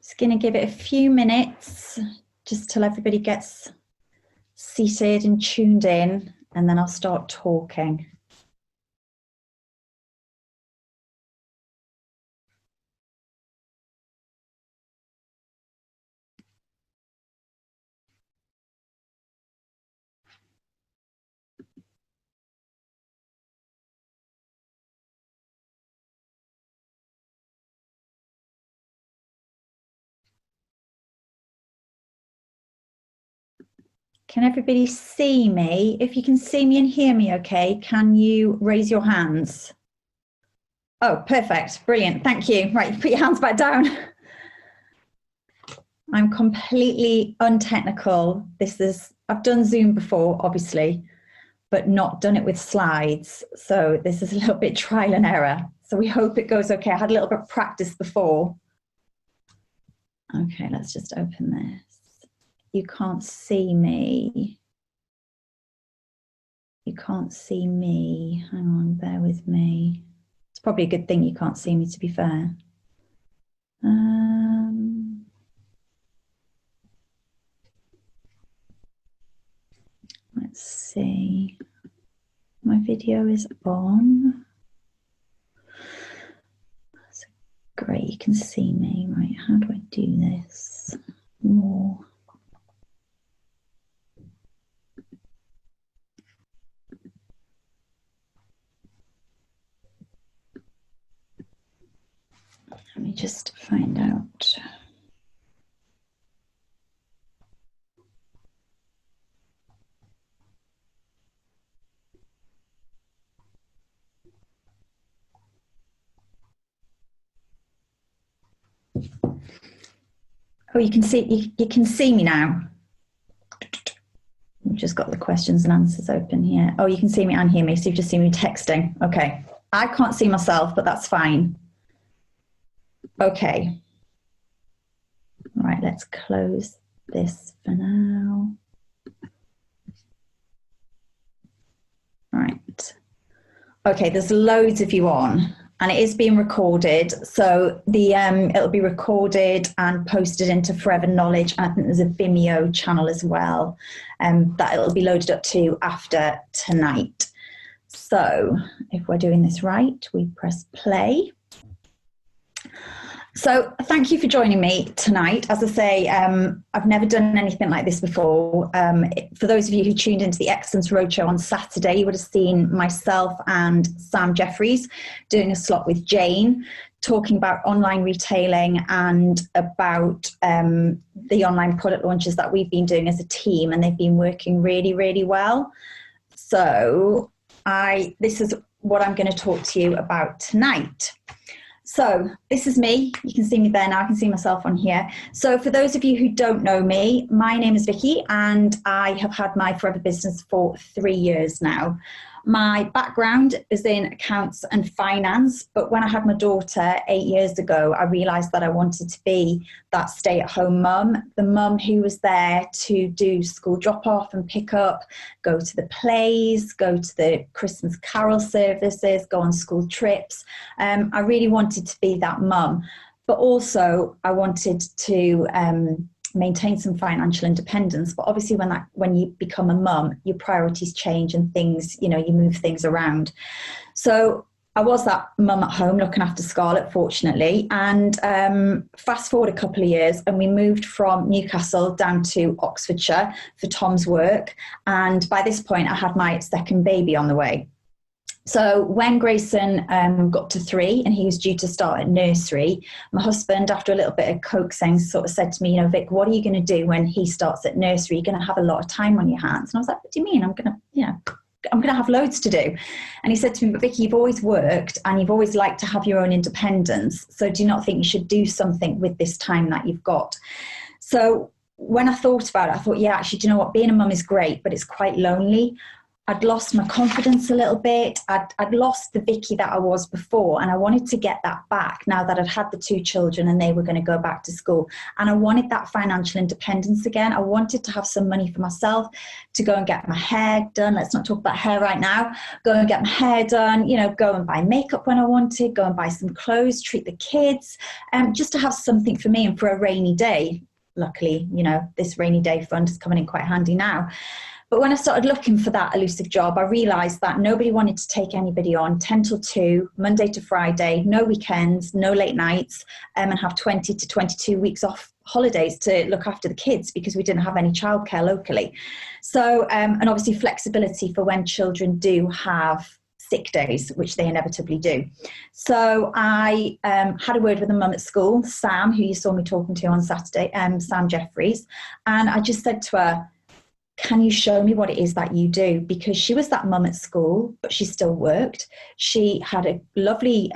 Just going to give it a few minutes just till everybody gets seated and tuned in, and then I'll start talking. Can everybody see me? If you can see me and hear me okay, can you raise your hands? Oh, perfect. Brilliant. Thank you. Right, put your hands back down. I'm completely untechnical. I've done Zoom before, obviously, but not done it with slides. So this is a little bit trial and error. So we hope it goes okay. I had a little bit of practice before. Okay, let's just open this. You can't see me. You can't see me. Hang on, bear with me. It's probably a good thing you can't see me, to be fair. Let's see. My video is on. That's great, you can see me. Right, how do I do this more? Let me just find out. Oh, you can see me now. We've just got the questions and answers open here. Oh, you can see me and hear me, so you've just seen me texting. Okay. I can't see myself, but that's fine. Okay. All right, let's close this for now. Right. Okay, there's loads of you on, and it is being recorded. So it'll be recorded and posted into Forever Knowledge. And I think there's a Vimeo channel as well that it'll be loaded up to after tonight. So if we're doing this right, we press play. So thank you for joining me tonight. As I say, I've never done anything like this before. For those of you who tuned into the Excellence Roadshow on Saturday, you would have seen myself and Sam Jeffries doing a slot with Jane, talking about online retailing and about the online product launches that we've been doing as a team, and they've been working really, really well. So this is what I'm going to talk to you about tonight. So this is me. You can see me there now. I can see myself on here. So for those of you who don't know me, my name is Vicky, and I have had my Forever business for 3 years now. My background is in accounts and finance, but when I had my daughter 8 years ago, I realised that I wanted to be that stay-at-home mum, the mum who was there to do school drop-off and pick up, go to the plays, go to the Christmas carol services, go on school trips. I really wanted to be that mum, but also I wanted to maintain some financial independence. But obviously when you become a mum, your priorities change and things, you move things around. So I was that mum at home looking after Scarlett, fortunately. And fast forward a couple of years, and we moved from Newcastle down to Oxfordshire for Tom's work. And by this point, I had my second baby on the way. So when Grayson got to 3 and he was due to start at nursery, my husband, after a little bit of coaxing, sort of said to me, Vic, what are you going to do when he starts at nursery? You're going to have a lot of time on your hands. And I was like, what do you mean? I'm going to have loads to do. And he said to me, but Vicky, you've always worked and you've always liked to have your own independence. So do you not think you should do something with this time that you've got? So when I thought about it, I thought, yeah, actually, do you know what? Being a mum is great, but it's quite lonely. I'd lost my confidence a little bit. I'd lost the Vicky that I was before, and I wanted to get that back now that I'd had the 2 children and they were going to go back to school. And I wanted that financial independence again. I wanted to have some money for myself to go and get my hair done. Let's not talk about hair right now. Go and get my hair done, you know, go and buy makeup when I wanted, go and buy some clothes, treat the kids, just to have something for me and for a rainy day. Luckily, you know, this rainy day fund is coming in quite handy now. But when I started looking for that elusive job, I realised that nobody wanted to take anybody on 10 till 2, Monday to Friday, no weekends, no late nights, and have 20 to 22 weeks off holidays to look after the kids because we didn't have any childcare locally. So, and obviously flexibility for when children do have sick days, which they inevitably do. So I had a word with a mum at school, Sam, who you saw me talking to on Saturday, Sam Jeffries, and I just said to her, can you show me what it is that you do? Because she was that mum at school, but she still worked. She had a lovely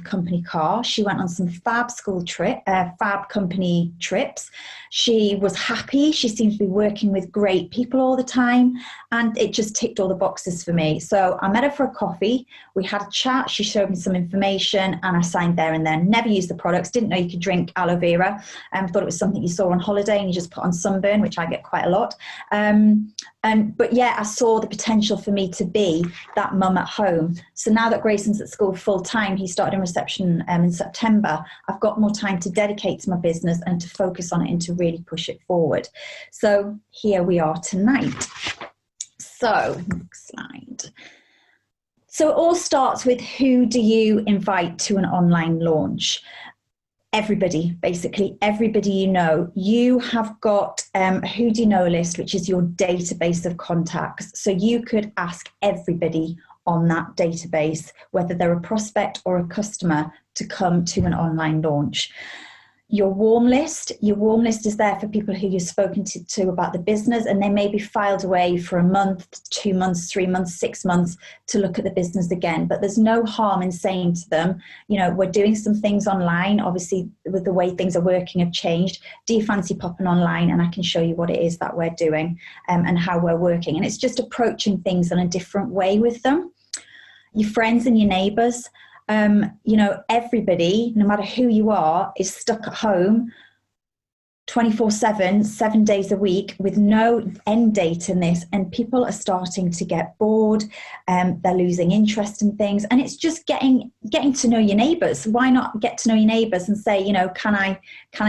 company car. She went on some fab company trips. She was happy. She seemed to be working with great people all the time. And it just ticked all the boxes for me. So I met her for a coffee. We had a chat. She showed me some information and I signed there and then. Never used the products. Didn't know you could drink aloe vera. Thought it was something you saw on holiday and you just put on sunburn, which I get quite a lot. But yeah, I saw the potential for me to be that mum at home. So now that Grayson's at school full time, he started in reception in September, I've got more time to dedicate to my business and to focus on it and to really push it forward. So here we are tonight. So next slide. So it all starts with, who do you invite to an online launch? Everybody, basically everybody you know. You have got a who do you know list, which is your database of contacts. So you could ask everybody on that database, whether they're a prospect or a customer, to come to an online launch. Your warm list is there for people who you've spoken to about the business, and they may be filed away for a month, 2 months, 3 months, 6 months to look at the business again. But there's no harm in saying to them, you know, we're doing some things online. Obviously, with the way things are working have changed. Do you fancy popping online? And I can show you what it is that we're doing and how we're working. And it's just approaching things in a different way with them. Your friends and your neighbours. You know, everybody, no matter who you are, is stuck at home 24/7, 7 days a week with no end date in this. And people are starting to get bored. They're losing interest in things. And it's just getting to know your neighbours. Why not get to know your neighbours and say, you know, can I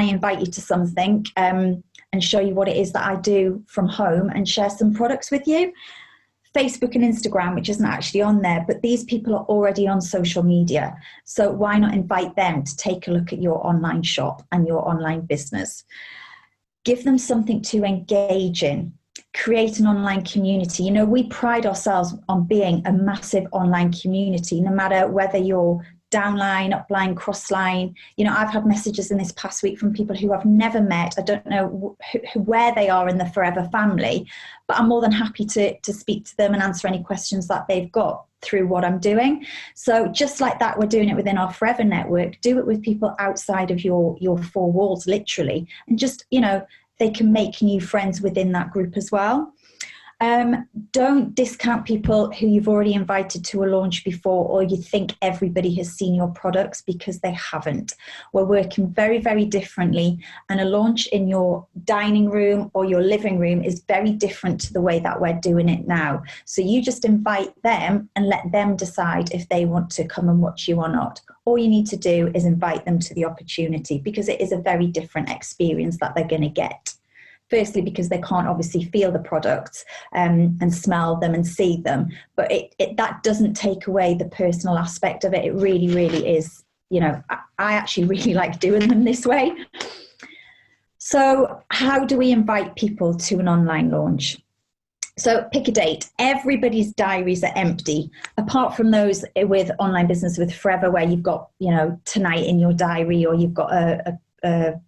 invite you to something and show you what it is that I do from home and share some products with you? Facebook and Instagram, which isn't actually on there, but these people are already on social media. So why not invite them to take a look at your online shop and your online business? Give them something to engage in. Create an online community. You know, we pride ourselves on being a massive online community, no matter whether you're downline, upline, crossline. You know, I've had messages in this past week from people who I've never met. I don't know where they are in the Forever family, but I'm more than happy to speak to them and answer any questions that they've got through what I'm doing. So just like that, we're doing it within our Forever network. Do it with people outside of your 4 walls, literally. And just, you know, they can make new friends within that group as well. Don't discount people who you've already invited to a launch before, or you think everybody has seen your products, because they haven't. We're working very, very differently, and a launch in your dining room or your living room is very different to the way that we're doing it now. So you just invite them and let them decide if they want to come and watch you or not. All you need to do is invite them to the opportunity, because it is a very different experience that they're going to get. Firstly, because they can't obviously feel the products and smell them and see them. But that doesn't take away the personal aspect of it. It really, really is, you know, I actually really like doing them this way. So how do we invite people to an online launch? So pick a date. Everybody's diaries are empty, apart from those with online business with Forever, where you've got, you know, tonight in your diary, or you've got a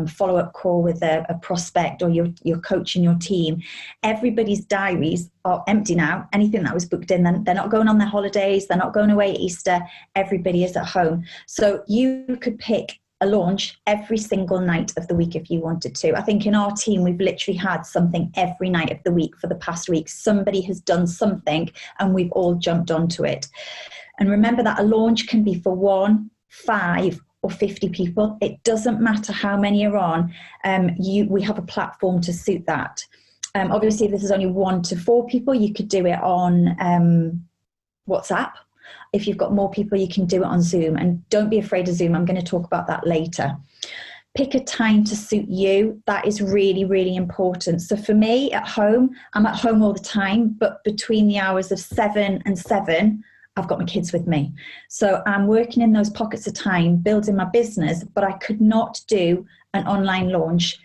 follow-up call with a prospect, or your coach and your team. Everybody's diaries are empty now. Anything that was booked in, then they're not going on their holidays, they're not going away at Easter. Everybody is at home. So you could pick a launch every single night of the week if you wanted to. I think in our team, we've literally had something every night of the week for the past week. Somebody has done something and we've all jumped onto it. And remember that a launch can be for 1, 5, or 50 people. It doesn't matter how many are on. We have a platform to suit that. Obviously, if this is only 1 to 4 people, you could do it on WhatsApp. If you've got more people, you can do it on Zoom. And don't be afraid of Zoom. I'm going to talk about that later. Pick a time to suit you. That is really, really important. So for me at home, I'm at home all the time, but between the hours of 7 and 7, I've got my kids with me. So I'm working in those pockets of time, building my business, but I could not do an online launch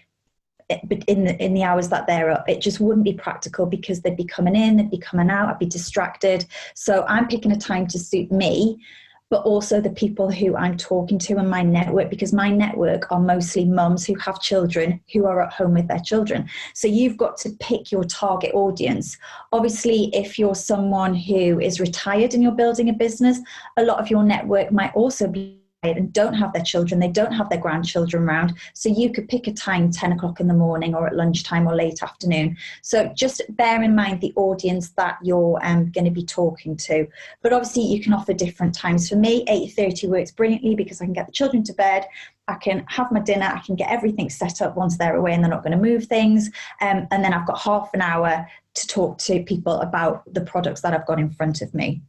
in the hours that they're up. It just wouldn't be practical because they'd be coming in, they'd be coming out, I'd be distracted. So I'm picking a time to suit me, but also the people who I'm talking to in my network, because my network are mostly mums who have children who are at home with their children. So you've got to pick your target audience. Obviously, if you're someone who is retired and you're building a business, a lot of your network might also be and don't have their children, they don't have their grandchildren around. So you could pick a time, 10 o'clock in the morning or at lunchtime or late afternoon. So just bear in mind the audience that you're going to be talking to. But obviously you can offer different times. For me, 8:30 works brilliantly because I can get the children to bed, I can have my dinner, I can get everything set up once they're away and they're not going to move things. And then I've got half an hour to talk to people about the products that I've got in front of me.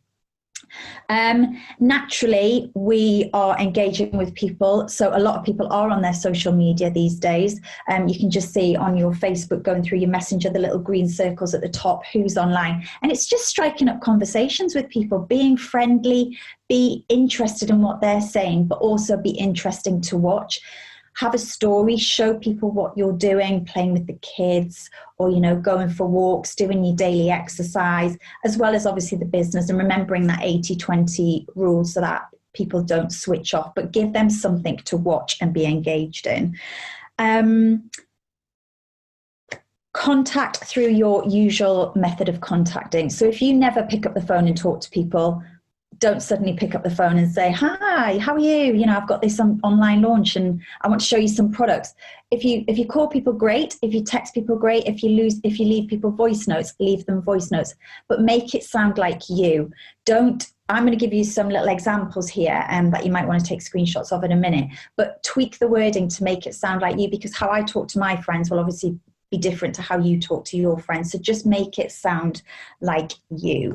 Naturally, we are engaging with people. So a lot of people are on their social media these days. You can just see on your Facebook, going through your messenger, the little green circles at the top, who's online. And it's just striking up conversations with people, being friendly, be interested in what they're saying, but also be interesting to watch. Have a story, show people what you're doing, playing with the kids, or, you know, going for walks, doing your daily exercise, as well as obviously the business, and remembering that 80-20 rule so that people don't switch off, but give them something to watch and be engaged in. Contact through your usual method of contacting. So if you never pick up the phone and talk to people, don't suddenly pick up the phone and say, hi, how are you? You know, I've got this online launch and I want to show you some products. If you call people, great. If you text people, great. If you leave people voice notes, leave them voice notes, but make it sound like you. I'm going to give you some little examples here that you might want to take screenshots of in a minute, but tweak the wording to make it sound like you, because how I talk to my friends will obviously be different to how you talk to your friends. So just make it sound like you.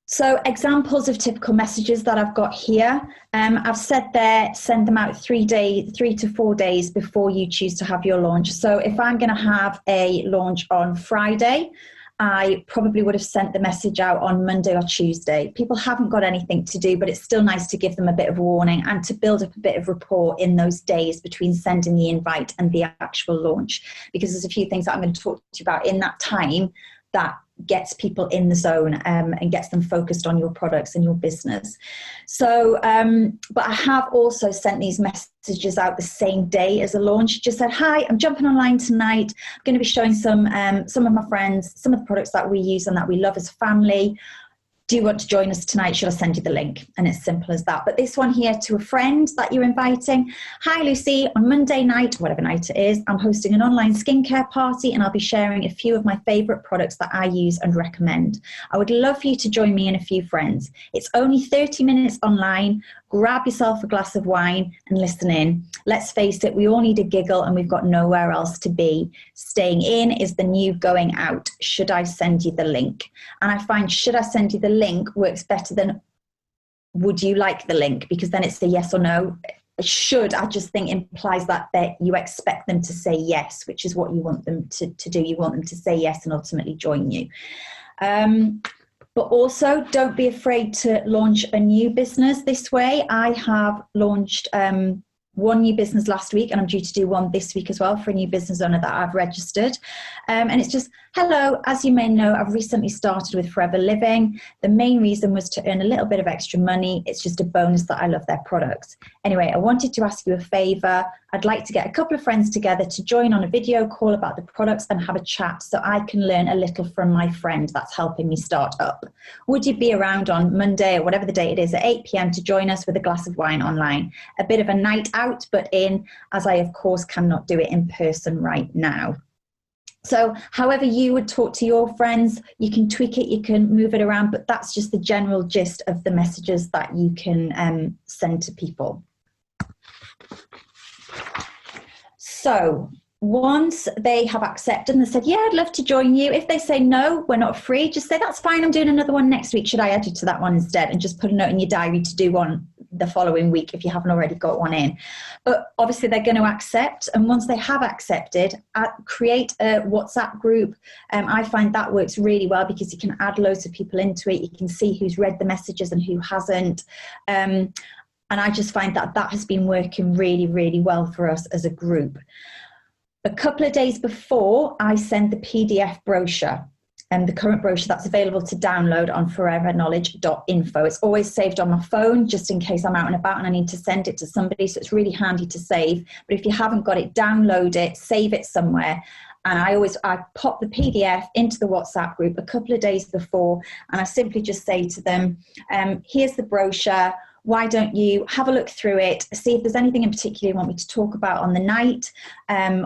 So examples of typical messages that I've got here. I've said there, send them out 3 to 4 days before you choose to have your launch. So if I'm going to have a launch on Friday, I probably would have sent the message out on Monday or Tuesday. People haven't got anything to do, but it's still nice to give them a bit of warning and to build up a bit of rapport in those days between sending the invite and the actual launch, because there's a few things that I'm going to talk to you about in that time that gets people in the zone and gets them focused on your products and your business. So, but I have also sent these messages out the same day as a launch. Just said, hi, I'm jumping online tonight. I'm going to be showing some of my friends, some of the products that we use and that we love as a family. Do you want to join us tonight? Should I send you the link? And it's simple as that. But this one here, to a friend that you're inviting. Hi, Lucy. On Monday night, whatever night it is, I'm hosting an online skincare party and I'll be sharing a few of my favorite products that I use and recommend. I would love for you to join me and a few friends. It's only 30 minutes online. Grab yourself a glass of wine and listen in. Let's face it, we all need a giggle and we've got nowhere else to be. Staying in is the new going out. Should I send you the link? And I find should I send you the link works better than would you like the link, because then it's a yes or no. Should, I just think, implies that you expect them to say yes, which is what you want them to do. You want them to say yes and ultimately join you. But also, don't be afraid to launch a new business this way. I have launched one new business last week, and I'm due to do one this week as well for a new business owner that I've registered. And it's just, hello, as you may know, I've recently started with Forever Living. The main reason was to earn a little bit of extra money. It's just a bonus that I love their products. Anyway, I wanted to ask you a favor. I'd like to get a couple of friends together to join on a video call about the products and have a chat so I can learn a little from my friend that's helping me start up. Would you be around on Monday or whatever the date it is at 8 p.m. to join us with a glass of wine online? A bit of a night out, but in, as I of course cannot do it in person right now. So however you would talk to your friends, you can tweak it, you can move it around, but that's just the general gist of the messages that you can send to people. So once they have accepted and they said, yeah, I'd love to join you. If they say, no, we're not free, just say, that's fine, I'm doing another one next week. Should I add you to that one instead? And just put a note in your diary to do one the following week if you haven't already got one in. But obviously they're going to accept. And once they have accepted, create a WhatsApp group. I find that works really well because you can add loads of people into it. You can see who's read the messages and who hasn't. And I just find that that has been working really, really well for us as a group. A couple of days before, I send the PDF brochure, and the current brochure that's available to download on foreverknowledge.info. It's always saved on my phone just in case I'm out and about and I need to send it to somebody, so it's really handy to save. But if you haven't got it, download it, save it somewhere. And I pop the PDF into the WhatsApp group a couple of days before, and I simply just say to them, here's the brochure. Why don't you have a look through it, see if there's anything in particular you want me to talk about on the night,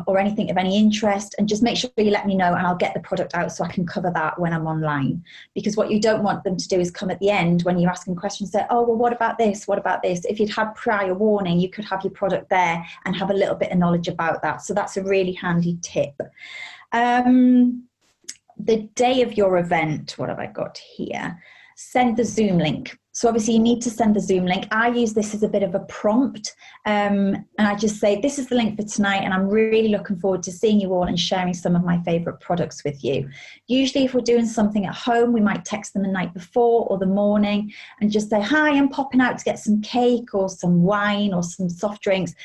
or anything of any interest, and just make sure you let me know and I'll get the product out so I can cover that when I'm online. Because what you don't want them to do is come at the end when you're asking questions, say, oh, well, what about this? What about this? If you'd had prior warning, you could have your product there and have a little bit of knowledge about that. So that's a really handy tip. The day of your event, what have I got here? Send the Zoom link. So obviously you need to send the Zoom link. I use this as a bit of a prompt, and I just say, this is the link for tonight, and I'm really looking forward to seeing you all and sharing some of my favorite products with you. Usually if we're doing something at home, we might text them the night before or the morning and just say, hi, I'm popping out to get some cake or some wine or some soft drinks.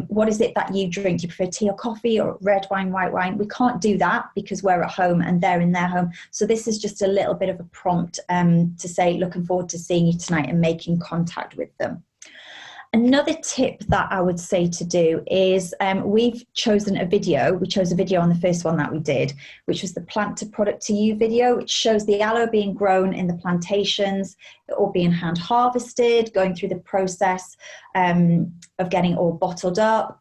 What is it that you drink? Do you prefer tea or coffee or red wine, white wine? We can't do that because we're at home and they're in their home. So this is just a little bit of a prompt to say, looking forward to seeing you tonight and making contact with them. Another tip that I would say to do is we've chosen a video. We chose a video on the first one that we did, which was the plant to product to you video, which shows the aloe being grown in the plantations, or being hand harvested, going through the process of getting all bottled up,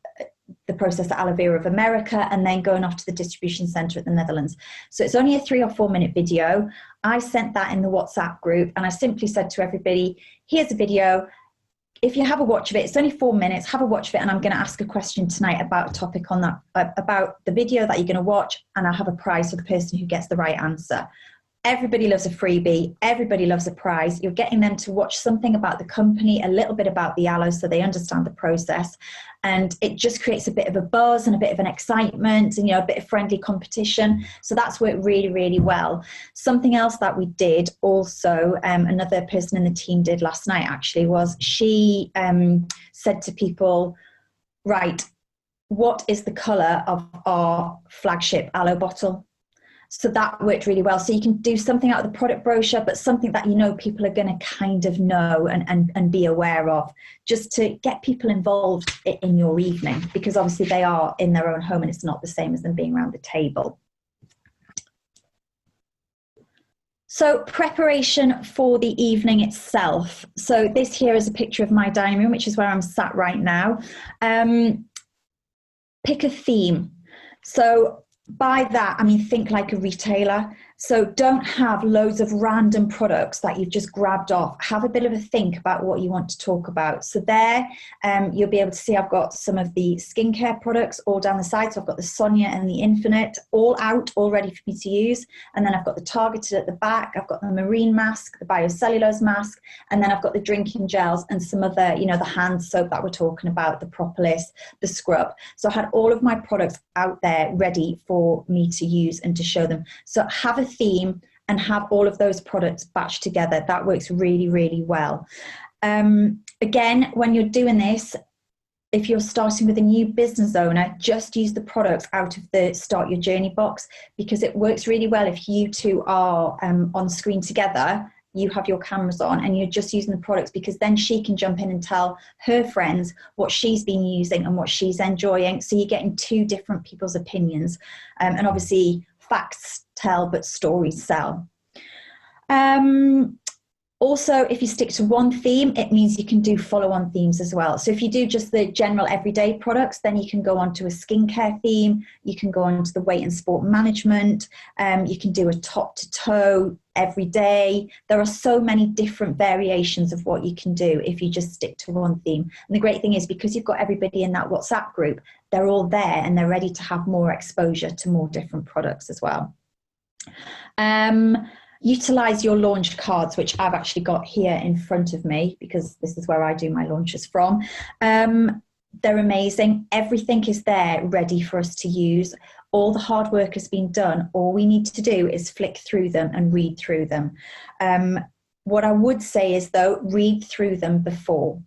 the process at Aloe Vera of America, and then going off to the distribution center at the Netherlands. So it's only a 3 or 4 minute video. I sent that in the WhatsApp group, and I simply said to everybody, here's a video. If you have a watch of it, it's only 4 minutes, have a watch of it, and I'm going to ask a question tonight about a topic on that, about the video that you're going to watch, and I'll have a prize for the person who gets the right answer. Everybody loves a freebie. Everybody loves a prize. You're getting them to watch something about the company, a little bit about the aloe so they understand the process. And it just creates a bit of a buzz and a bit of an excitement and, you know, a bit of friendly competition. So that's worked really, really well. Something else that we did also, another person in the team did last night actually, was she said to people, right, what is the colour of our flagship aloe bottle? So that worked really well. So you can do something out of the product brochure, but something that you know people are going to kind of know and be aware of, just to get people involved in your evening, because obviously they are in their own home and it's not the same as them being around the table. So preparation for the evening itself. So this here is a picture of my dining room, which is where I'm sat right now. Pick a theme. So by that, I mean, think like a retailer. So don't have loads of random products that you've just grabbed off. Have a bit of a think about what you want to talk about. So there, you'll be able to see I've got some of the skincare products all down the side. So I've got the Sonia and the Infinite all out, all ready for me to use. And then I've got the targeted at the back. I've got the marine mask, the biocellulose mask, and then I've got the drinking gels and some other, you know, the hand soap that we're talking about, the propolis, the scrub. So I had all of my products out there ready for me to use and to show them. So have a theme and have all of those products batched together. That works really, really well. Again, when you're doing this, if you're starting with a new business owner, just use the products out of the Start Your Journey box, because it works really well if you two are on screen together, you have your cameras on and you're just using the products, because then she can jump in and tell her friends what she's been using and what she's enjoying. So you're getting two different people's opinions. And obviously facts tell, but stories sell. Also, if you stick to one theme, it means you can do follow-on themes as well. So if you do just the general everyday products, then you can go on to a skincare theme. You can go on to the weight and sport management. You can do a top to toe every day. There are so many different variations of what you can do if you just stick to one theme. And the great thing is, because you've got everybody in that WhatsApp group, they're all there and they're ready to have more exposure to more different products as well. Utilize your launch cards, which I've actually got here in front of me, because this is where I do my launches from. They're amazing. Everything is there ready for us to use. All the hard work has been done. All we need to do is flick through them and read through them. What I would say is, though, read through them before,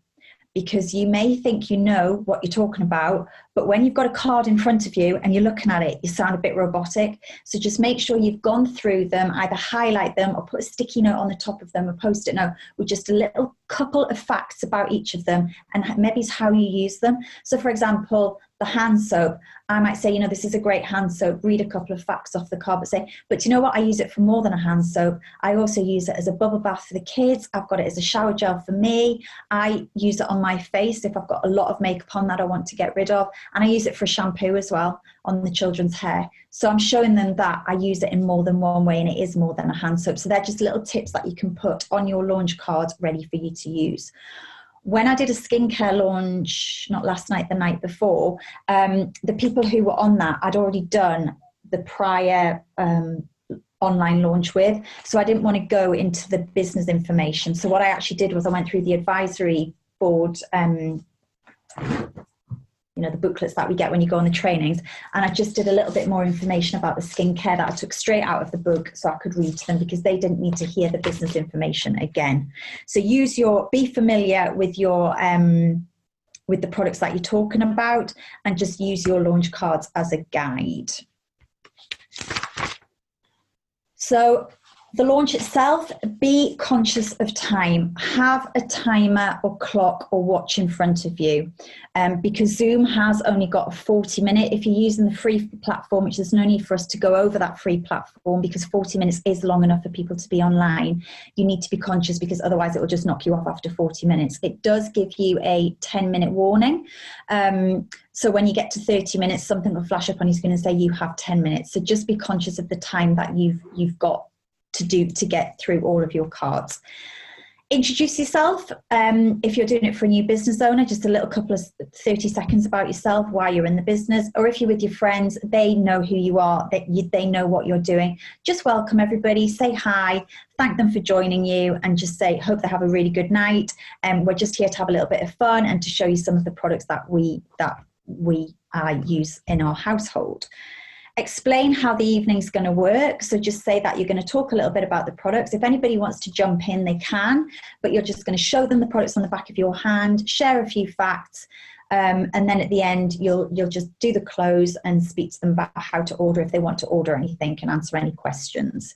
because you may think you know what you're talking about, but when you've got a card in front of you and you're looking at it, you sound a bit robotic. So just make sure you've gone through them, either highlight them or put a sticky note on the top of them, a post-it note with just a little couple of facts about each of them and maybe it's how you use them. So for example, the hand soap, I might say, you know, this is a great hand soap, read a couple of facts off the card, but say, but you know what, I use it for more than a hand soap. I also use it as a bubble bath for the kids. I've got it as a shower gel for me. I use it on my face if I've got a lot of makeup on that I want to get rid of. And I use it for shampoo as well on the children's hair. So I'm showing them that I use it in more than one way and it is more than a hand soap. So they're just little tips that you can put on your launch cards ready for you to use. When I did a skincare launch, not last night, the night before, the people who were on that, I'd already done the prior online launch with. So I didn't want to go into the business information. So what I actually did was I went through the advisory board, you know, the booklets that we get when you go on the trainings. And I just did a little bit more information about the skincare that I took straight out of the book so I could read to them, because they didn't need to hear the business information again. So be familiar with your, with the products that you're talking about, and just use your launch cards as a guide. So the launch itself, be conscious of time. Have a timer or clock or watch in front of you, because Zoom has only got a 40-minute. If you're using the free platform, which there's no need for us to go over that free platform, because 40 minutes is long enough for people to be online, you need to be conscious, because otherwise it will just knock you off after 40 minutes. It does give you a 10-minute warning. So when you get to 30 minutes, something will flash up on your screen and say you have 10 minutes. So just be conscious of the time that you've got to do to get through all of your cards. Introduce yourself. If you're doing it for a new business owner, just a little couple of 30 seconds about yourself, why you're in the business, or if you're with your friends, they know who you are, they know what you're doing. Just welcome everybody, say hi, thank them for joining you, and just say, hope they have a really good night. And we're just here to have a little bit of fun and to show you some of the products that we use in our household. Explain how the evening's going to work. So just say that you're going to talk a little bit about the products. If anybody wants to jump in, they can, but you're just going to show them the products on the back of your hand, share a few facts, and then at the end, you'll just do the close and speak to them about how to order if they want to order anything and answer any questions.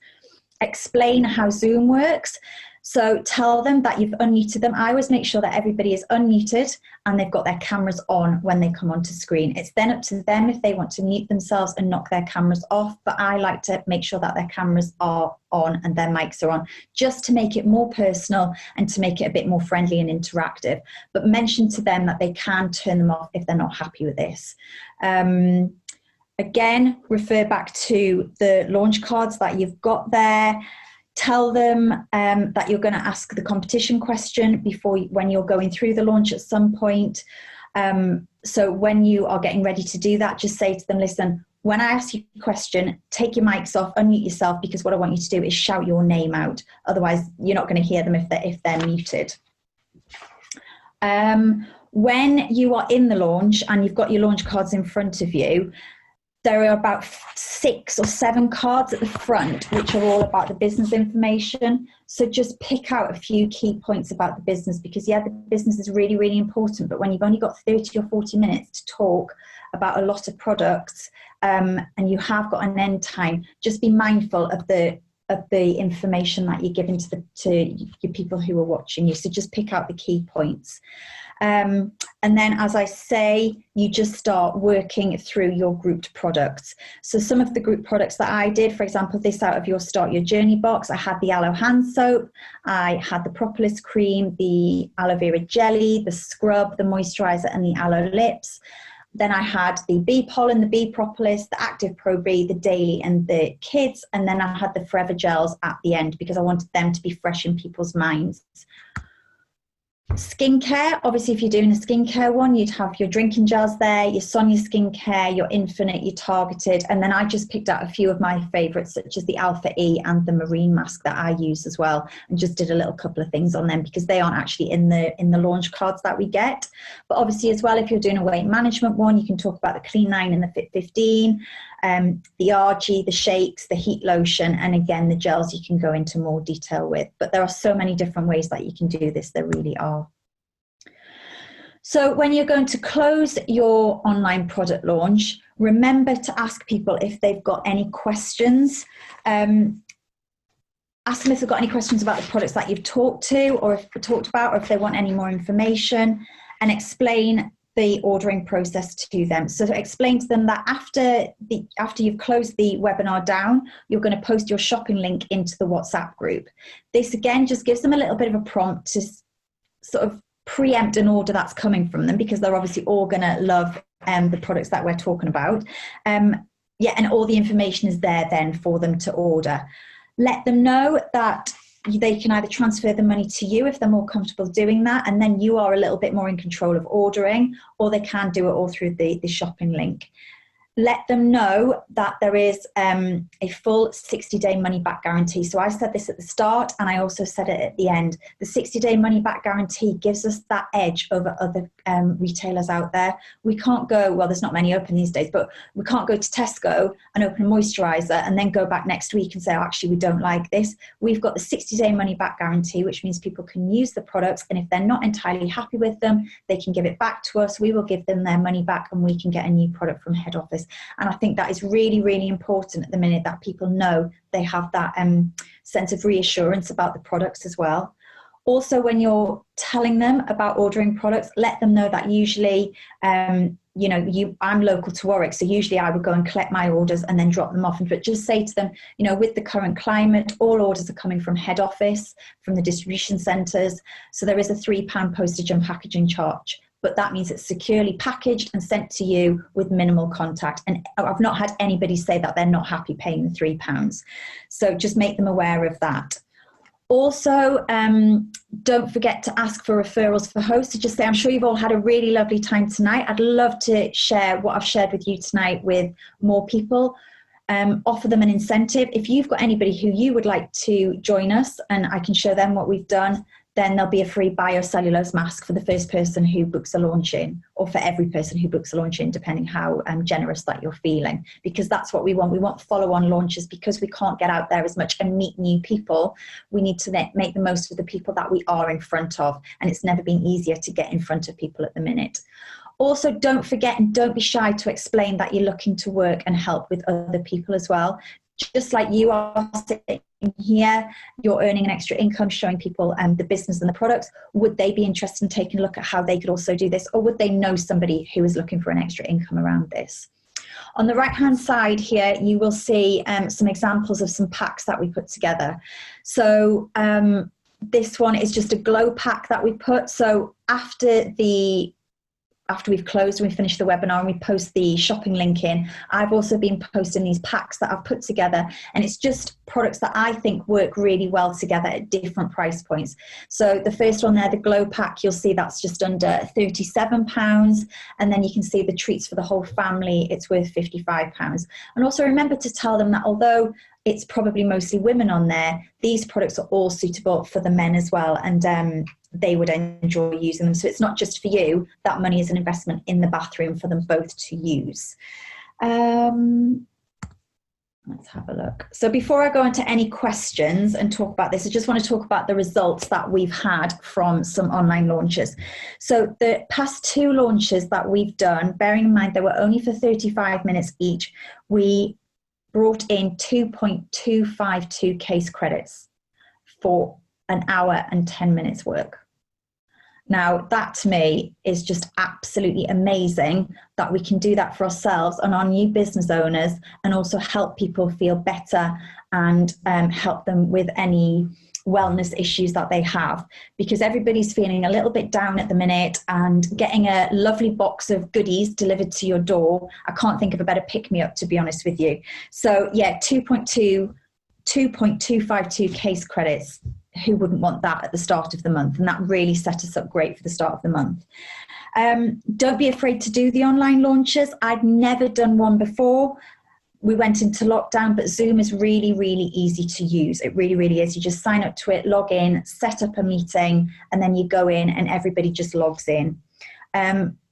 Explain how Zoom works. So tell them that you've unmuted them. I always make sure that everybody is unmuted and they've got their cameras on when they come onto screen. It's then up to them if they want to mute themselves and knock their cameras off, but I like to make sure that their cameras are on and their mics are on, just to make it more personal and to make it a bit more friendly and interactive. But mention to them that they can turn them off if they're not happy with this. Again, refer back to the launch cards that you've got there. Tell them that you're going to ask the competition question when you're going through the launch at some point. So when you are getting ready to do that, just say to them, listen, when I ask you a question, take your mics off, unmute yourself, because what I want you to do is shout your name out. Otherwise, you're not going to hear them if they're muted. When you are in the launch and you've got your launch cards in front of you, there are about 6 or 7 cards at the front, which are all about the business information. So just pick out a few key points about the business, because the business is really, really important. But when you've only got 30 or 40 minutes to talk about a lot of products, and you have got an end time, just be mindful of the information that you're giving to your people who are watching you. So just pick out the key points. And then, as I say, you just start working through your grouped products. So some of the group products that I did, for example, this out of your Start Your Journey box, I had the aloe hand soap, I had the propolis cream, the aloe vera jelly, the scrub, the moisturizer, and the aloe lips. Then I had the bee pollen, the bee propolis, the active pro bee, the daily, and the kids. And then I had the forever gels at the end, because I wanted them to be fresh in people's minds. Skincare, obviously if you're doing a skincare one, you'd have your drinking gels there, your Sonia skincare, your Infinite, your Targeted, and then I just picked out a few of my favourites, such as the Alpha E and the Marine Mask that I use as well, and just did a little couple of things on them, because they aren't actually in the launch cards that we get. But obviously as well, if you're doing a weight management one, you can talk about the Clean 9 and the Fit 15, the RG, the shakes, the heat lotion, and again the gels you can go into more detail with. But there are so many different ways that you can do this, there really are. So when you're going to close your online product launch, remember to ask people if they've got any questions. Ask them if they've got any questions about the products that you've talked about, or if they want any more information, and explain the ordering process to them. So explain to them that after you've closed the webinar down, you're going to post your shopping link into the WhatsApp group. This again just gives them a little bit of a prompt to sort of preempt an order that's coming from them, because they're obviously all going to love the products that we're talking about. And all the information is there then for them to order. Let them know that they can either transfer the money to you if they're more comfortable doing that, and then you are a little bit more in control of ordering, or they can do it all through the shopping link. Let them know that there is a full 60-day money-back guarantee. So I said this at the start, and I also said it at the end. The 60-day money-back guarantee gives us that edge over other retailers out there. We can't go, well, there's not many open these days, but we can't go to Tesco and open a moisturiser and then go back next week and say, oh, actually, we don't like this. We've got the 60-day money-back guarantee, which means people can use the products, and if they're not entirely happy with them, they can give it back to us. We will give them their money back, and we can get a new product from head office. And I think that is really, really important at the minute, that people know they have that sense of reassurance about the products as well. Also, when you're telling them about ordering products, let them know that usually, I'm local to Warwick, so usually I would go and collect my orders and then drop them off. But just say to them, with the current climate, all orders are coming from head office, from the distribution centres. So there is a £3 postage and packaging charge. But that means it's securely packaged and sent to you with minimal contact. And I've not had anybody say that they're not happy paying the £3. So just make them aware of that. Also, don't forget to ask for referrals for hosts. So just say, I'm sure you've all had a really lovely time tonight. I'd love to share what I've shared with you tonight with more people. Offer them an incentive. If you've got anybody who you would like to join us and I can show them what we've done, then there'll be a free biocellulose mask for the first person who books a launch in, or for every person who books a launch in, depending how generous that you're feeling, because that's what we want. We want follow-on launches, because we can't get out there as much and meet new people. We need to make the most of the people that we are in front of, and it's never been easier to get in front of people at the minute. Also, don't forget and don't be shy to explain that you're looking to work and help with other people as well. Just like you are sitting here, you're earning an extra income, showing people the business and the products. Would they be interested in taking a look at how they could also do this? Or would they know somebody who is looking for an extra income around this? On the right-hand side here, you will see some examples of some packs that we put together. So this one is just a glow pack that we put. So after we've closed and we finish the webinar and we post the shopping link in, I've also been posting these packs that I've put together, and it's just products that I think work really well together at different price points. So the first one there, the glow pack, you'll see that's just under £37, and then you can see the treats for the whole family, it's worth £55. And also remember to tell them that although it's probably mostly women on there, these products are all suitable for the men as well, and they would enjoy using them. So it's not just for you, that money is an investment in the bathroom for them both to use. Let's have a look. So before I go into any questions and talk about this, I just want to talk about the results that we've had from some online launches. So the past 2 launches that we've done, bearing in mind they were only for 35 minutes each, we brought in 2.252 case credits for an hour and 10 minutes work. Now, that to me is just absolutely amazing that we can do that for ourselves and our new business owners, and also help people feel better and help them with any wellness issues that they have, because everybody's feeling a little bit down at the minute, and getting a lovely box of goodies delivered to your door, I can't think of a better pick-me-up, to be honest with you. So yeah, 2.252 case credits. Who wouldn't want that at the start of the month? And that really set us up great for the start of the month. Don't be afraid to do the online launches. I'd never done one before. We went into lockdown, but Zoom is really, really easy to use. It really, really is. You just sign up to it, log in, set up a meeting, and then you go in and everybody just logs in.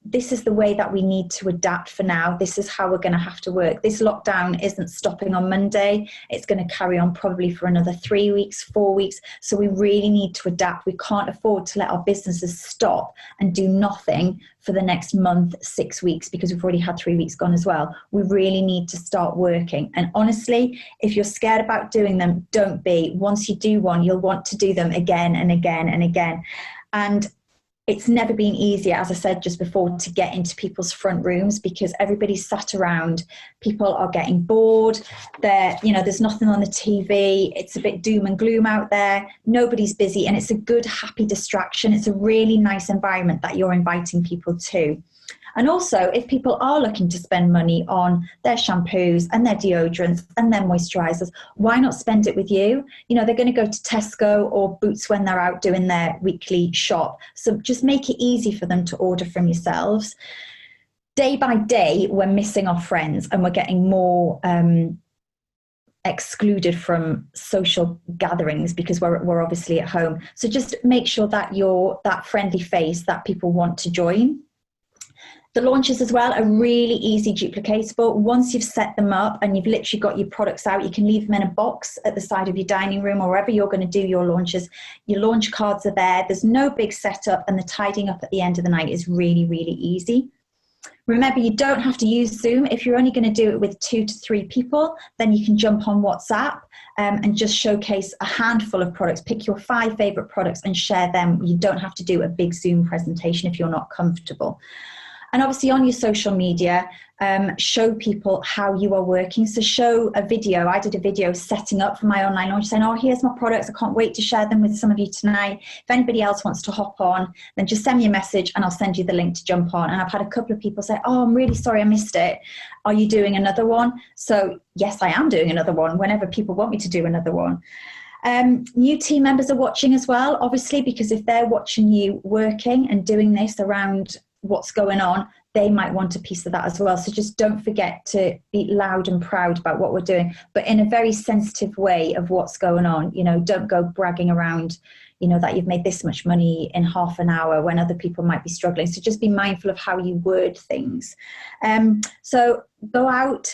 This is the way that we need to adapt for now. This is how we're going to have to work. This lockdown isn't stopping on Monday. It's going to carry on probably for another 3 weeks, 4 weeks. So we really need to adapt. We can't afford to let our businesses stop and do nothing for the next month, 6 weeks, because we've already had 3 weeks gone as well. We really need to start working. And honestly, if you're scared about doing them, don't be. Once you do one, you'll want to do them again and again and again. And it's never been easier, as I said just before, to get into people's front rooms, because everybody's sat around. People are getting bored. There's nothing on the TV. It's a bit doom and gloom out there. Nobody's busy, and it's a good, happy distraction. It's a really nice environment that you're inviting people to. And also, if people are looking to spend money on their shampoos and their deodorants and their moisturizers, why not spend it with you? They're going to go to Tesco or Boots when they're out doing their weekly shop. So just make it easy for them to order from yourselves. Day by day, we're missing our friends, and we're getting more excluded from social gatherings because we're obviously at home. So just make sure that you're that friendly face that people want to join. The launches as well are really easy duplicatable. Once you've set them up and you've literally got your products out, you can leave them in a box at the side of your dining room or wherever you're going to do your launches. Your launch cards are there. There's no big setup, and the tidying up at the end of the night is really, really easy. Remember, you don't have to use Zoom. If you're only going to do it with 2 to 3 people, then you can jump on WhatsApp and just showcase a handful of products. Pick your 5 favorite products and share them. You don't have to do a big Zoom presentation if you're not comfortable. And obviously on your social media, show people how you are working. So show a video. I did a video setting up for my online launch, saying, oh, here's my products. I can't wait to share them with some of you tonight. If anybody else wants to hop on, then just send me a message and I'll send you the link to jump on. And I've had a couple of people say, oh, I'm really sorry I missed it. Are you doing another one? So yes, I am doing another one whenever people want me to do another one. New team members are watching as well, obviously, because if they're watching you working and doing this around what's going on, they might want a piece of that as well. So just don't forget to be loud and proud about what we're doing, but in a very sensitive way of what's going on. Don't go bragging around, that you've made this much money in half an hour when other people might be struggling. So just be mindful of how you word things. So go out,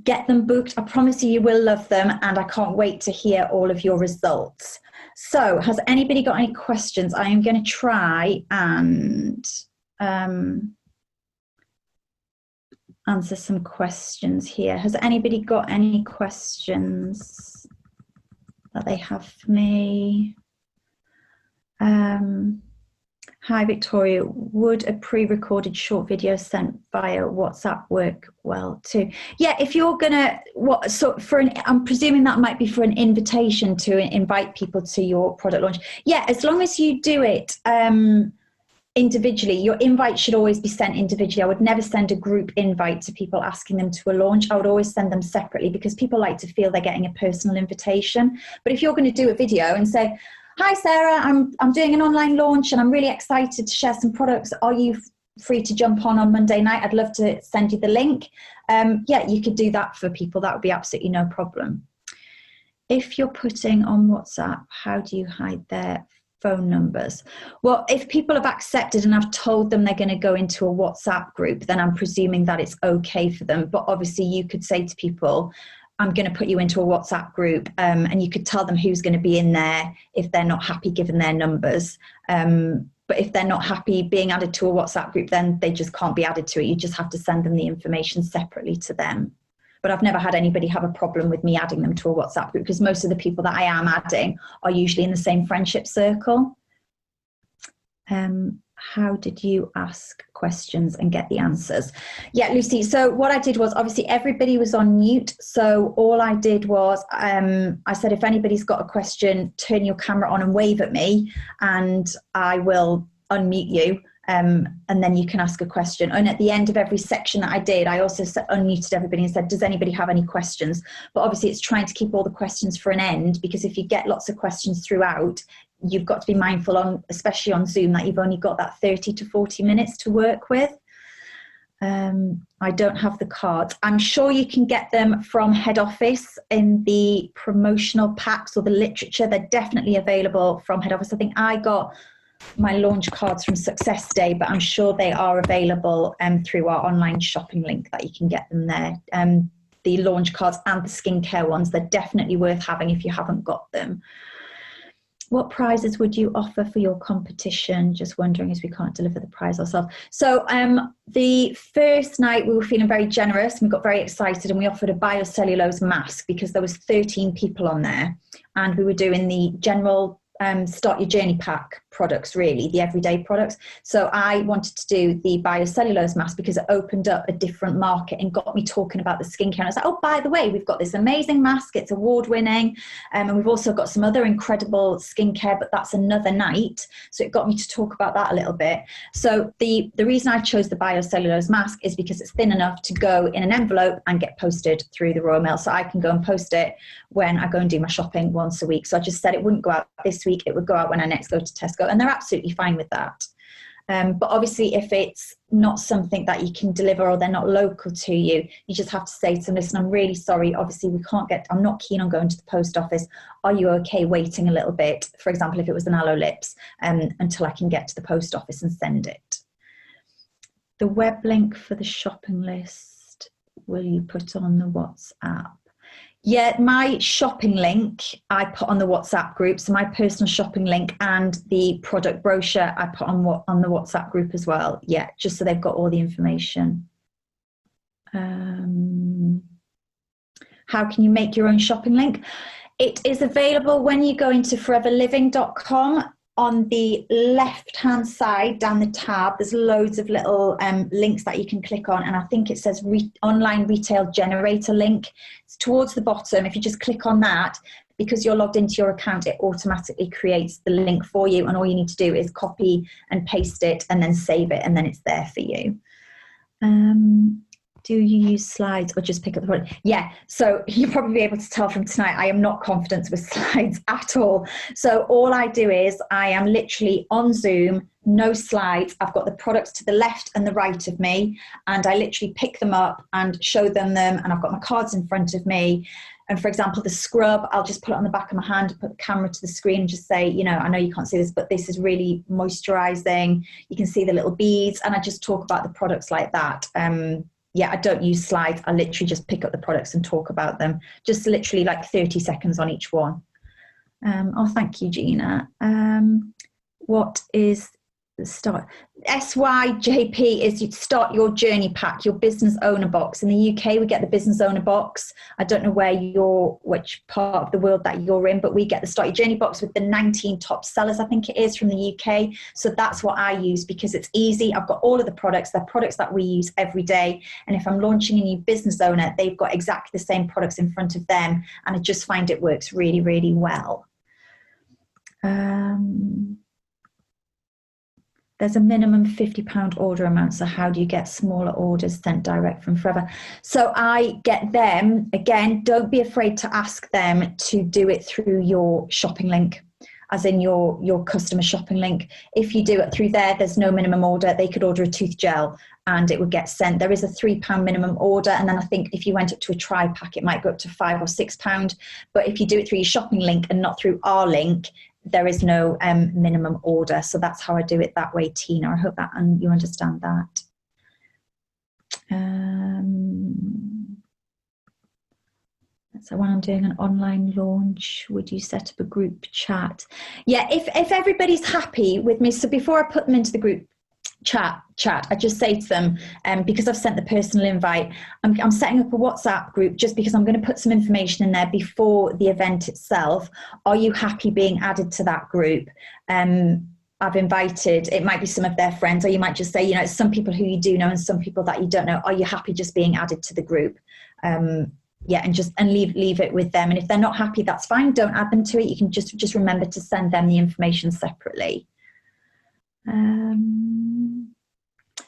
get them booked. I promise you will love them, and I can't wait to hear all of your results. So has anybody got any questions? I am going to try and answer some questions here. Has anybody got any questions that they have for me? Hi, Victoria. Would a pre-recorded short video sent via WhatsApp work well too? Yeah, if you're gonna, I'm presuming that might be for an invitation to invite people to your product launch. Yeah, as long as you do it individually, your invite should always be sent individually. I would never send a group invite to people asking them to a launch. I would always send them separately, because people like to feel they're getting a personal invitation. But if you're going to do a video and say, hi Sarah, I'm doing an online launch and I'm really excited to share some products. Are you free to jump on Monday night? I'd love to send you the link. Yeah, you could do that for people. That would be absolutely no problem. If you're putting on WhatsApp, how do you hide their phone numbers. Well, if people have accepted and I've told them they're going to go into a WhatsApp group, then I'm presuming that it's okay for them. But obviously you could say to people, I'm going to put you into a WhatsApp group, and you could tell them who's going to be in there if they're not happy given their numbers. But if they're not happy being added to a WhatsApp group, then they just can't be added to it. You just have to send them the information separately to them. But I've never had anybody have a problem with me adding them to a WhatsApp group, because most of the people that I am adding are usually in the same friendship circle. How did you ask questions and get the answers? Yeah, Lucy, so what I did was, obviously everybody was on mute. So all I did was I said, if anybody's got a question, turn your camera on and wave at me and I will unmute you. And then you can ask a question. And at the end of every section that I did, I also unmuted everybody and said, does anybody have any questions? But obviously it's trying to keep all the questions for an end, because if you get lots of questions throughout, you've got to be mindful on, especially on Zoom, that you've only got that 30 to 40 minutes to work with. I don't have the cards. I'm sure you can get them from head office in the promotional packs or the literature. They're definitely available from head office. I think I got my launch cards from Success Day, but I'm sure they are available through our online shopping link, that you can get them there. The launch cards and the skincare ones, they're definitely worth having if you haven't got them. What prizes would you offer for your competition? Just wondering, as we can't deliver the prize ourselves. So the first night we were feeling very generous and we got very excited, and we offered a biocellulose mask because there was 13 people on there, and we were doing the general start your journey pack products, really, the everyday products. So I wanted to do the biocellulose mask because it opened up a different market and got me talking about the skincare. And I was like, oh, by the way, we've got this amazing mask, it's award winning. And we've also got some other incredible skincare, but that's another night. So it got me to talk about that a little bit. So the reason I chose the biocellulose mask is because it's thin enough to go in an envelope and get posted through the Royal Mail. So I can go and post it when I go and do my shopping once a week. So I just said it wouldn't go out this week, it would go out when I next go to Tesco, and they're absolutely fine with that. But obviously if it's not something that you can deliver or they're not local to you, you just have to say to them, listen, I'm really sorry, obviously we can't get, I'm not keen on going to the post office. Are you okay waiting a little bit? For example, if it was an aloe lips, until I can get to the post office and send it. The web link for the shopping list, will you put on the WhatsApp? Yeah, my shopping link I put on the WhatsApp group. So my personal shopping link and the product brochure I put on the WhatsApp group as well. Yeah, just so they've got all the information. How can you make your own shopping link? It is available when you go into foreverliving.com. On the left-hand side down the tab, there's loads of little links that you can click on, and I think it says online retail generator link. It's towards the bottom. If you just click on that, because you're logged into your account, it automatically creates the link for you, and all you need to do is copy and paste it and then save it, and then it's there for you. Do you use slides or just pick up the product? Yeah, so you'll probably be able to tell from tonight, I am not confident with slides at all. So all I do is I am literally on Zoom, no slides. I've got the products to the left and the right of me, and I literally pick them up and show them, and I've got my cards in front of me. And for example, the scrub, I'll just put it on the back of my hand, put the camera to the screen and just say, you know, I know you can't see this, but this is really moisturizing. You can see the little beads, and I just talk about the products like that. Yeah, I don't use slides. I literally just pick up the products and talk about them. Just literally like 30 seconds on each one. Oh, thank you, Gina. What is the start? SYJP is you start your journey pack, your business owner box. In the UK, we get the business owner box. I don't know which part of the world that you're in, but we get the start your journey box with the 19 top sellers, I think it is, from the UK. So that's what I use because it's easy. I've got all of the products. They're products that we use every day. And if I'm launching a new business owner, they've got exactly the same products in front of them. And I just find it works really, really well. There's a minimum £50 order amount. So how do you get smaller orders sent direct from Forever? So I get them, again, don't be afraid to ask them to do it through your shopping link, as in your customer shopping link. If you do it through there, there's no minimum order. They could order a tooth gel and it would get sent. There is a £3 minimum order. And then I think if you went up to a tri-pack, it might go up to £5 or £6. But if you do it through your shopping link and not through our link, there is no minimum order. So that's how I do it that way, Tina. I hope that you understand that. So when I'm doing an online launch, would you set up a group chat? Yeah, if everybody's happy with me. So before I put them into the group chat, I just say to them, because I've sent the personal invite, I'm setting up a WhatsApp group just because I'm going to put some information in there before the event itself. Are you happy being added to that group? I've invited, it might be some of their friends, or you might just say, you know, some people who you do know and some people that you don't know. Are you happy just being added to the group? Yeah, and leave it with them. And if they're not happy, that's fine. Don't add them to it. You can just remember to send them the information separately.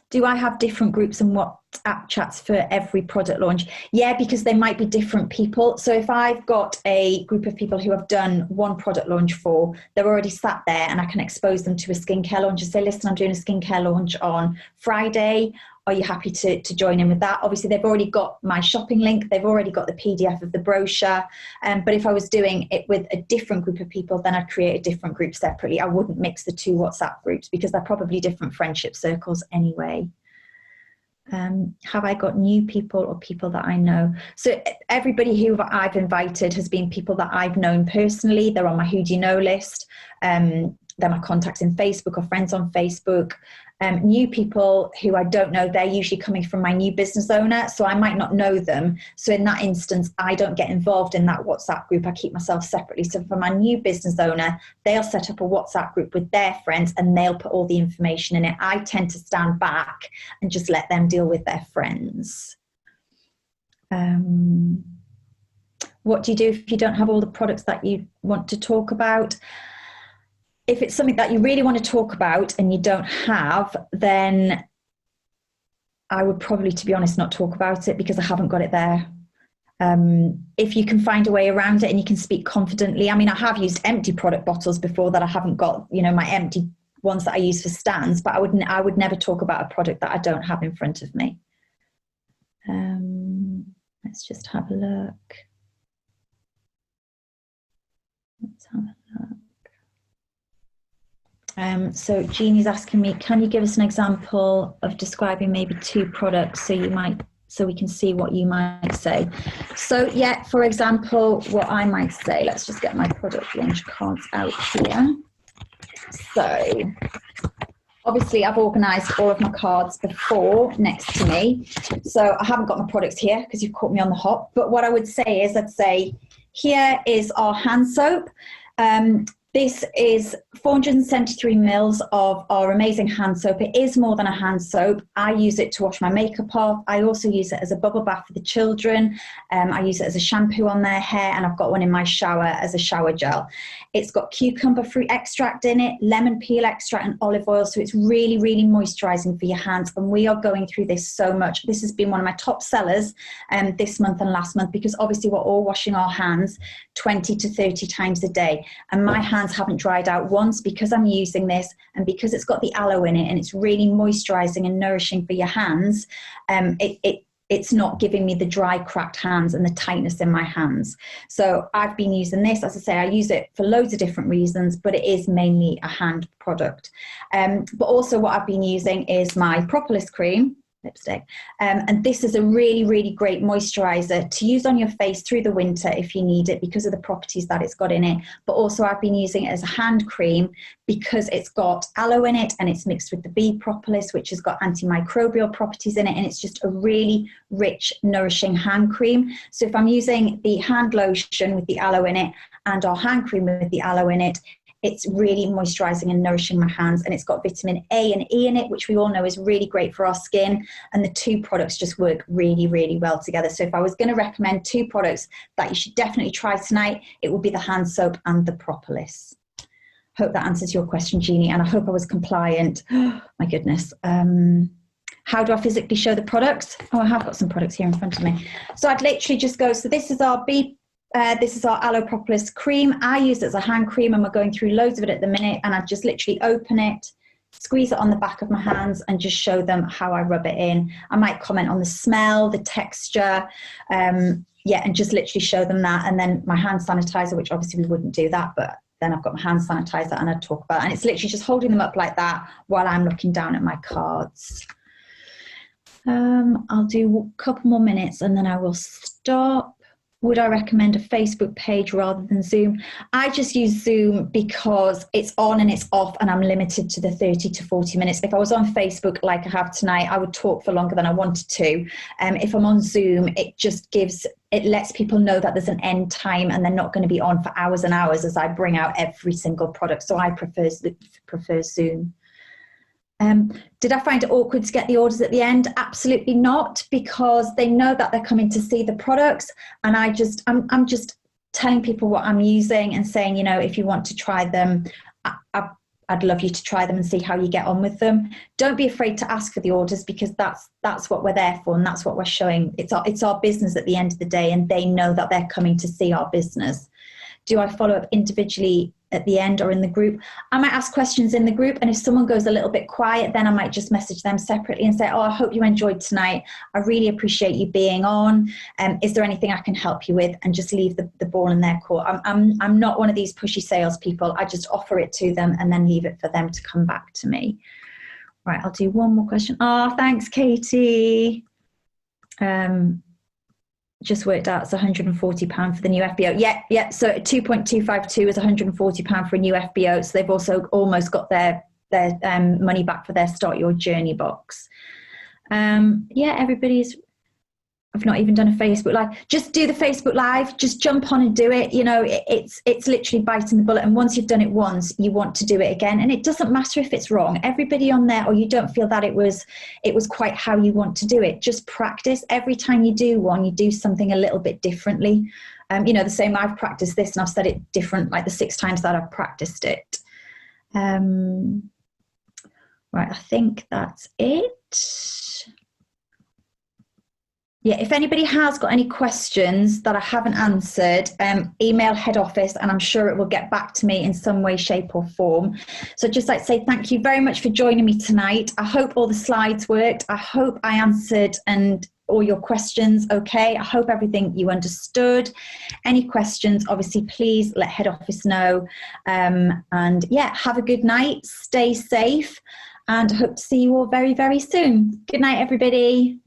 Do I have different groups and WhatsApp chats for every product launch? Yeah, because they might be different people. So if I've got a group of people who have done one product launch for, they're already sat there, and I can expose them to a skincare launch and say, listen, I'm doing a skincare launch on Friday. Are you happy to join in with that? Obviously, they've already got my shopping link. They've already got the PDF of the brochure. But if I was doing it with a different group of people, then I'd create a different group separately. I wouldn't mix the two WhatsApp groups because they're probably different friendship circles anyway. Have I got new people or people that I know? So everybody who I've invited has been people that I've known personally. They're on my Who Do You Know list. They're my contacts in Facebook or friends on Facebook. New people who I don't know, they're usually coming from my new business owner, so I might not know them. So in that instance, I don't get involved in that WhatsApp group. I keep myself separately. So for my new business owner, they'll set up a WhatsApp group with their friends and they'll put all the information in it. I tend to stand back and just let them deal with their friends. What do you do if you don't have all the products that you want to talk about? If it's something that you really want to talk about and you don't have, then I would probably, to be honest, not talk about it because I haven't got it there. If you can find a way around it and you can speak confidently. I mean, I have used empty product bottles before that I haven't got, you know, my empty ones that I use for stands, but I would never talk about a product that I don't have in front of me. Let's just have a look. Let's have a look. So Jeannie's asking me, can you give us an example of describing maybe two products so we can see what you might say? So yeah, for example, what I might say, let's just get my product launch cards out here. So obviously I've organised all of my cards before next to me. So I haven't got my products here because you've caught me on the hop. But what I would say is, I'd say here is our hand soap. This is 473 mils of our amazing hand soap. It is more than a hand soap. I use it to wash my makeup off. I also use it as a bubble bath for the children. I use it as a shampoo on their hair, and I've got one in my shower as a shower gel. It's got cucumber fruit extract in it, lemon peel extract, and olive oil. So it's really, really moisturizing for your hands. And we are going through this so much. This has been one of my top sellers this month and last month, because obviously we're all washing our hands 20 to 30 times a day. And my hands haven't dried out once because I'm using this, and because it's got the aloe in it and it's really moisturizing and nourishing for your hands. It's not giving me the dry, cracked hands and the tightness in my hands. So I've been using this. As I say, I use it for loads of different reasons, but it is mainly a hand product. But also what I've been using is my propolis cream, lipstick. And this is a really, really great moisturizer to use on your face through the winter if you need it, because of the properties that it's got in it. But also I've been using it as a hand cream because it's got aloe in it and it's mixed with the bee propolis, which has got antimicrobial properties in it. And it's just a really rich, nourishing hand cream. So if I'm using the hand lotion with the aloe in it and our hand cream with the aloe in it, it's really moisturizing and nourishing my hands, and it's got vitamin A and E in it, which we all know is really great for our skin. And the two products just work really, really well together. So if I was going to recommend two products that you should definitely try tonight, it would be the hand soap and the propolis. Hope that answers your question, Jeannie, and I hope I was compliant. Oh, my goodness. How do I physically show the products? Oh, I have got some products here in front of me. So I'd literally just go, so this is our this is our aloe propolis cream. I use it as a hand cream, and we're going through loads of it at the minute. And I just literally open it, squeeze it on the back of my hands, and just show them how I rub it in. I might comment on the smell, the texture, yeah, and just literally show them that. And then my hand sanitizer, which obviously we wouldn't do that, but then I've got my hand sanitizer and I talk about it. And it's literally just holding them up like that while I'm looking down at my cards. I'll do a couple more minutes and then I will stop. Would I recommend a Facebook page rather than Zoom? I just use Zoom because it's on and it's off and I'm limited to the 30 to 40 minutes. If I was on Facebook like I have tonight, I would talk for longer than I wanted to. If I'm on Zoom, it lets people know that there's an end time and they're not going to be on for hours and hours as I bring out every single product. So I prefer Zoom. Did I find it awkward to get the orders at the end? Absolutely not, because they know that they're coming to see the products, and I'm just telling people what I'm using and saying, you know, if you want to try them, I'd love you to try them and see how you get on with them. Don't be afraid to ask for the orders, because that's what we're there for, and that's what we're showing. It's our business at the end of the day, and they know that they're coming to see our business. Do I follow up individually at the end or in the group? I might ask questions in the group, and if someone goes a little bit quiet, then I might just message them separately and say, oh, I hope you enjoyed tonight. I really appreciate you being on. Is there anything I can help you with? And just leave the ball in their court. I'm not one of these pushy salespeople. I just offer it to them and then leave it for them to come back to me. Right, I'll do one more question. Oh, thanks, Katie. Just worked out it's £140 for the new FBO. Yeah. So 2.252 is £140 for a new FBO. So they've also almost got their money back for their Start Your Journey box. Everybody's. I've not even done a Facebook Live. Just do the Facebook Live. Just jump on and do it. You know, it's literally biting the bullet. And once you've done it once, you want to do it again. And it doesn't matter if it's wrong. Everybody on there, or you don't feel that it was quite how you want to do it. Just practice. Every time you do one, you do something a little bit differently. You know, the same, I've practiced this and I've said it different, like the 6 times that I've practiced it. Right, I think that's it. Yeah, if anybody has got any questions that I haven't answered, email head office and I'm sure it will get back to me in some way, shape or form. So I'd just like to say thank you very much for joining me tonight. I hope all the slides worked. I hope I answered all your questions okay. I hope everything you understood. Any questions, obviously, please let head office know. And yeah, have a good night. Stay safe and I hope to see you all very, very soon. Good night, everybody.